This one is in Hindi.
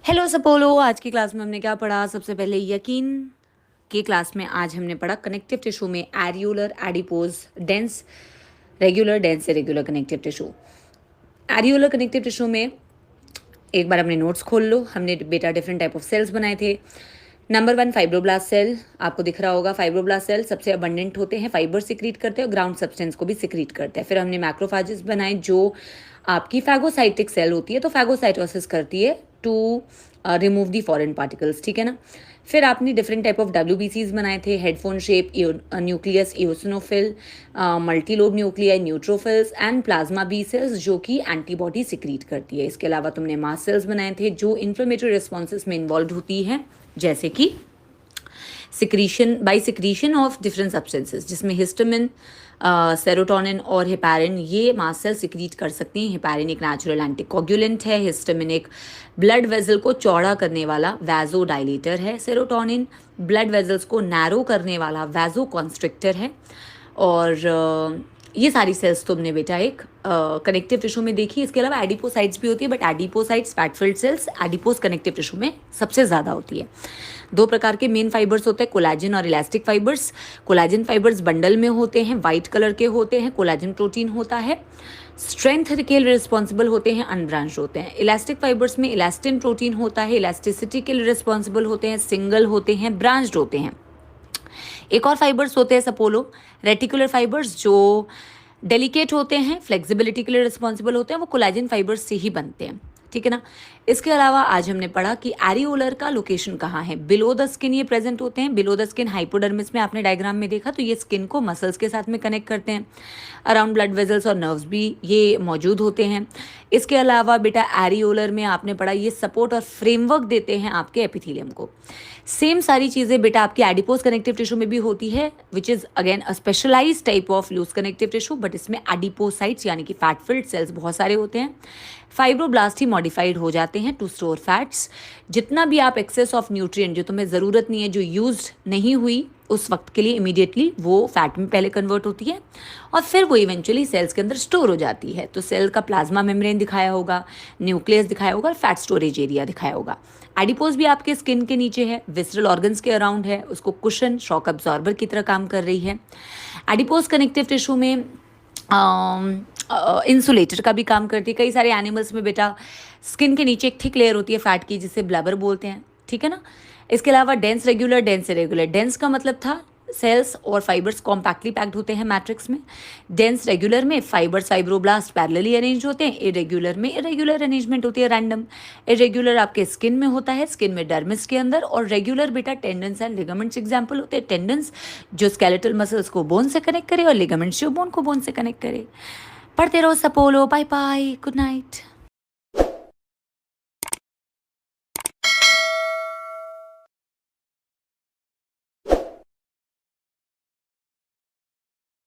हेलो सपोलो। आज की क्लास में हमने क्या पढ़ा? सबसे पहले यकीन की क्लास में आज हमने पढ़ा कनेक्टिव टिश्यू में areolar, adipose, dense, regular, dense irregular connective tissue. Areolar connective tissue में एक बार अपने नोट्स खोल लो। हमने बेटा डिफरेंट टाइप ऑफ सेल्स बनाए थे। नंबर 1 फाइब्रोब्लास्ट सेल, आपको दिख रहा होगा। फाइब्रोब्लास्ट सेल सबसे अबंडेंट होते हैं, फाइबर सिक्रीट करते हैं और ग्राउंड सब्सटेंस को भी सिक्रीट करते हैं। फिर हमने मैक्रोफाजेस बनाए जो आपकी फैगोसाइटिक सेल होती है, तो फैगोसाइटोसिस करती है to remove the foreign particles, ठीक है ना। फिर आपने डिफरेंट टाइप ऑफ WBCs बनाए थे, headphone shape, nucleus, eosinophil, multilobe nuclei, neutrophils and plasma B cells जो कि एंटीबॉडी सिक्रीट करती है। इसके अलावा तुमने मास्ट सेल्स बनाए थे जो इन्फ्लेमेटरी रिस्पॉन्सेस में इन्वॉल्व होती है, जैसे कि सिक्रीशन ऑफ डिफरेंट सब्सटेंसेस, जिसमें हिस्टामिन, सेरोटोनिन और हेपारिन ये मास्ट सेल सिक्रीट कर सकती हैं। हेपारिन एक नेचुरल एंटीकोगुलेंट है, हिस्टामिन एक ब्लड वेजल को चौड़ा करने वाला वैजो डायलेटर है, सेरोटोनिन ब्लड वेजल्स को नैरो करने वाला वैजो कॉन्स्ट्रिक्टर है। और ये सारी सेल्स तुमने बेटा एक कनेक्टिव टिश्यू में देखी। इसके अलावा एडिपोसाइट्स भी होती है, but adipocytes fat filled cells adipose connective tissue में सबसे ज़्यादा होती है। दो प्रकार के मेन फाइबर्स होते हैं, कोलाजन और elastic fibres. Collagen fibres bundle में होते हैं, वाइट कलर के होते हैं, कोलाजन प्रोटीन होता है, स्ट्रेंथ के लिए रिस्पॉन्सिबल होते हैं, अनब्रांच होते हैं। इलास्टिक फाइबर्स में इलास्टिन प्रोटीन होता है, इलास्टिसिटी के लिए रिस्पॉन्सिबल होते हैं, सिंगल होते हैं, ब्रांच्ड होते हैं। एक और फाइबर्स होते हैं सपोलो, रेटिकुलर फाइबर्स, जो डेलिकेट होते हैं, फ्लेक्सिबिलिटी के लिए रिस्पॉन्सिबल होते हैं, वो कोलाजन फाइबर्स से ही बनते हैं, ठीक है ना। इसके अलावा आज हमने पढ़ा कि एरियोलर का लोकेशन कहाँ है। बिलो द स्किन ये प्रेजेंट होते हैं, बिलो द स्किन हाइपोडर्मिस में आपने डायग्राम में देखा, तो ये स्किन को मसल्स के साथ में कनेक्ट करते हैं। अराउंड ब्लड वेजल्स और नर्व्स भी ये मौजूद होते हैं। इसके अलावा बेटा एरियोलर में आपने पढ़ा ये सपोर्ट और फ्रेमवर्क देते हैं आपके एपिथेलियम को। सेम सारी चीज़ें बेटा आपकी एडिपोज कनेक्टिव टिश्यू में भी होती है, which is again a specialise type of loose connective tissue, but इसमें एडिपोसाइट्स यानी कि फैट फिल्ड सेल्स बहुत सारे होते हैं। फाइब्रोब्लास्ट ही मॉडिफाइड हो जाते हैं टू स्टोर फैट्स। जितना भी आप एक्सेस ऑफ न्यूट्रिएंट जो तुम्हें ज़रूरत नहीं है, जो यूज्ड नहीं हुई उस वक्त के लिए, इमीडिएटली वो फैट में पहले कन्वर्ट होती है और फिर वो इवेंचुअली सेल्स के अंदर स्टोर हो जाती है। तो सेल का प्लाज्मा मेम्ब्रेन दिखाया होगा, न्यूक्लियस दिखाया होगा और फैट स्टोरेज एरिया दिखाया होगा। एडिपोज भी आपके स्किन के नीचे है, विसरल ऑर्गन्स के अराउंड है, उसको कुशन शॉक अब्जॉर्बर की तरह काम कर रही है। एडिपोज कनेक्टिव टिश्यू में इंसुलेटर का भी काम करती है। कई सारे एनिमल्स में बेटा स्किन के नीचे एक थिक लेयर होती है फैट की, जिसे ब्लबर बोलते हैं, ठीक है ना। इसके अलावा dense regular, dense irregular. Dense का मतलब था सेल्स और फाइबर्स कॉम्पैक्टली पैक्ड होते हैं मैट्रिक्स में। डेंस रेगुलर में फाइबर्स फाइब्रोब्लास्ट पैरेलली अरेंज होते हैं, इरेगुलर में इरेगुलर अरेंजमेंट होती है, रैंडम। इरेगुलर आपके स्किन में होता है, स्किन में डर्मिस के अंदर, और रेगुलर बेटा टेंडन्स एंड लिगामेंट्स एग्जाम्पल होते हैं। टेंडन्स जो स्केलेटल मसल्स को बोन से कनेक्ट करे और लिगामेंट्स जो बोन को बोन से कनेक्ट करे। पढ़ते रहो सपोलो। Bye bye, good night.